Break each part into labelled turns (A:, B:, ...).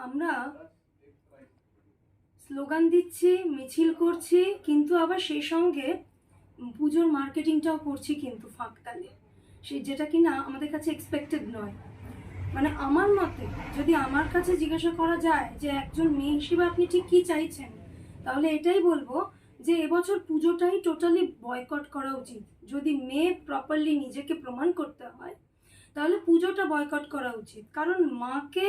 A: আমরা স্লোগান দিচ্ছি, মিছিল করছি, কিন্তু আবার সেই সঙ্গে পুজোর মার্কেটিংটাও করছি কিন্তু ফাঁকতালে, সেই যেটা কিনা আমাদের কাছে এক্সপেক্টেড নয়। মানে আমার মতে যদি আমার কাছে জিজ্ঞাসা করা যায় যে একজন মেয়ে হিসেবে আপনি ঠিক কী চাইছেন, তাহলে এটাই বলবো যে এবছর পুজোটাই টোটালি বয়কট করা উচিত। যদি মেয়ে প্রপারলি নিজেকে প্রমাণ করতে হয় তাহলে পুজোটা বয়কট করা উচিত। কারণ মাকে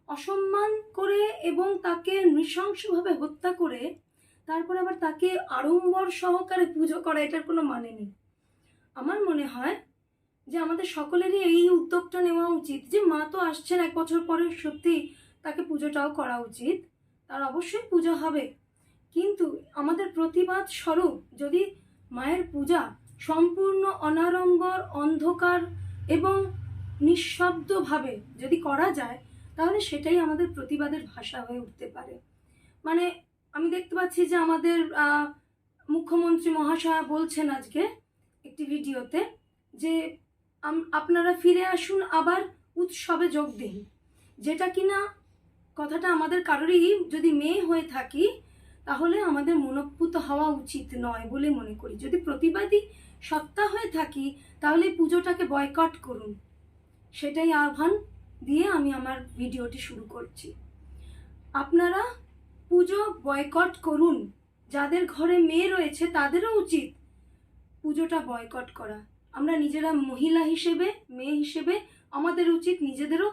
A: অসম্মান করে এবং তাকে নৃশংসভাবে হত্যা করে তারপর আবার তাকে আড়ম্বর সহকারে পুজো করা, এটার কোনো মানে নেই। আমার মনে হয় যে আমাদের সকলেরই এই উদ্যোগটা নেওয়া উচিত যে মা তো আসছেন এক বছর পরে, সত্যি তাকে পুজোটাও করা উচিত। তার অবশ্যই পুজো হবে, কিন্তু আমাদের প্রতিবাদ স্বরূপ যদি মায়ের পূজা সম্পূর্ণ অনাড়ম্বর, অন্ধকার এবং নিঃশব্দভাবে যদি করা যায় তাহলে সেটাই আমাদের প্রতিবাদের ভাষা হয়ে উঠতে পারে। মানে আমি দেখতে পাচ্ছি যে আমাদের মুখ্যমন্ত্রী মহাশয় বলছেন আজকে একটি ভিডিওতে যে আপনারা ফিরে আসুন, আবার উৎসবে যোগ দিন, যেটা কিনা কথাটা আমাদের কারোরই যদি মেয়ে হয়ে থাকি তাহলে আমাদের মনোপুত হওয়া উচিত নয় বলে মনে করি। যদি প্রতিবাদী সত্তা হয়ে থাকি তাহলে পুজোটাকে বয়কট করুন, সেটাই আহ্বান দিয়ে আমি আমার ভিডিওটি শুরু করছি। আপনারা পুজো বয়কট করুন, যাদের ঘরে মেয়ে রয়েছে তাদেরও উচিত পুজোটা বয়কট করা। আমরা নিজেরা মহিলা হিসেবে, মেয়ে হিসেবে আমাদের উচিত নিজেদেরও